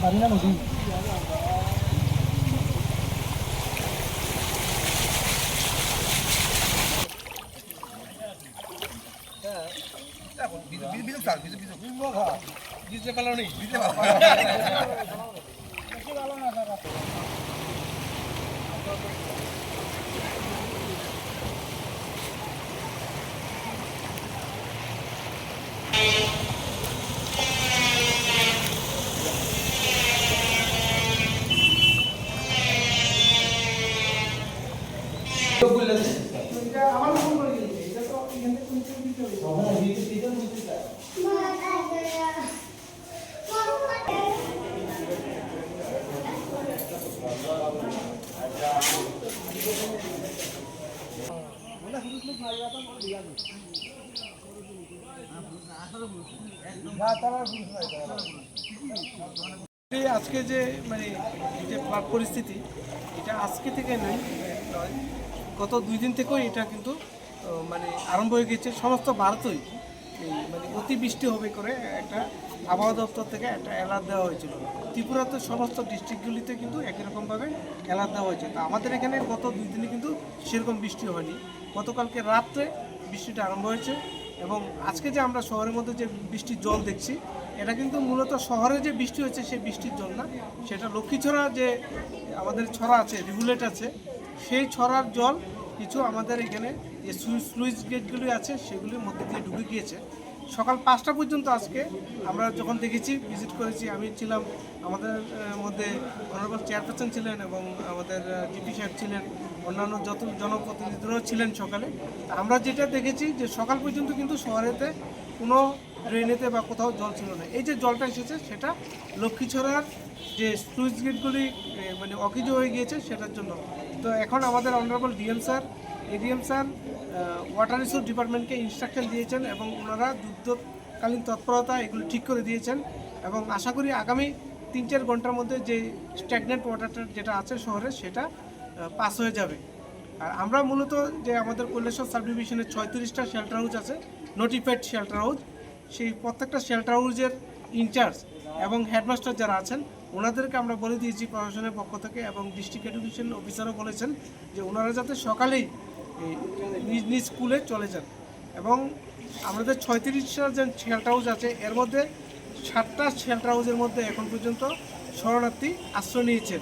Bắn ra một gì? আজকে যে মানে যে ফ্লাড পরিস্থিতি এটা আজকে থেকে নয়, গত 2 দিন থেকেও এটা কিন্তু মানে আরম্ভ হয়ে গেছে। সমস্ত ভারতেই এই মানে অতিবৃষ্টি হবে করে একটা আবহাওয়া দপ্তর থেকে একটা অ্যালার্ট দেওয়া হয়েছিল। ত্রিপুরাতে সমস্ত ডিস্ট্রিক্টগুলিতে কিন্তু একই রকমভাবে অ্যালার্ট দেওয়া হয়েছে। তো আমাদের এখানে গত 2 দিনে কিন্তু সেরকম বৃষ্টি হয়নি। গতকালকে রাত্রে বৃষ্টিটা আরম্ভ হয়েছে এবং আজকে যে আমরা শহরের মধ্যে যে বৃষ্টির জল দেখছি এটা কিন্তু মূলত শহরে যে বৃষ্টি হচ্ছে সেই বৃষ্টির জল না, সেটা লক্ষ্মীছড়া যে আমাদের ছড়া আছে, রিভুলেট আছে, সেই ছড়ার জল কিছু আমাদের এখানে যে স্লুইস গেটগুলি আছে সেগুলির মধ্যে দিয়ে ঢুকে গিয়েছে। সকাল 5টা পর্যন্ত আজকে আমরা যখন দেখেছি, ভিজিট করেছি, আমি ছিলাম, আমাদের মধ্যে অনারেবল চেয়ারপারসন ছিলেন এবং আমাদের জিপি সাহেব ছিলেন, অন্যান্য যত জনপ্রতিনিধিরাও ছিলেন সকালে। আমরা যেটা দেখেছি যে সকাল পর্যন্ত কিন্তু শহরেতে কোনো ড্রেনেতে বা কোথাও জল ছিল না। এই যে জলটা এসেছে সেটা লক্ষ্মীছড়ার যে স্লুইস গেটগুলি মানে অকেজো হয়ে গিয়েছে সেটার জন্য। তো এখন আমাদের honourable DM sir, ADM sir water resource ডিপার্টমেন্টকে ইনস্ট্রাকশন দিয়েছেন এবং ওনারা যুদ্ধকালীন তৎপরতা এগুলো ঠিক করে দিয়েছেন এবং আশা করি আগামী 3-4 ঘন্টার মধ্যে যে স্ট্যাগনেন্ট ওয়াটারটা যেটা আছে শহরে সেটা পাস হয়ে যাবে। আর আমরা মূলত যে আমাদের কৈলাসহর সাব ডিভিশনের 36টা শেল্টার হাউস আছে, নোটিফাইড শেল্টার হাউস, সেই প্রত্যেকটা শেল্টার হাউসের ইনচার্জ এবং হেডমাস্টার যারা আছেন ওনাদেরকে আমরা বলে দিয়েছি প্রশাসনের পক্ষ থেকে এবং ডিস্ট্রিক্ট এডুকেশন অফিসারও বলেছেন যে ওনারা যাতে সকালেই নিজ নিজ স্কুলে চলে যান। এবং আমাদের 36টা যে শেল্টার হাউস আছে এর মধ্যে 7টা শেল্টার হাউসের মধ্যে এখন পর্যন্ত শরণার্থী আশ্রয় নিয়েছেন।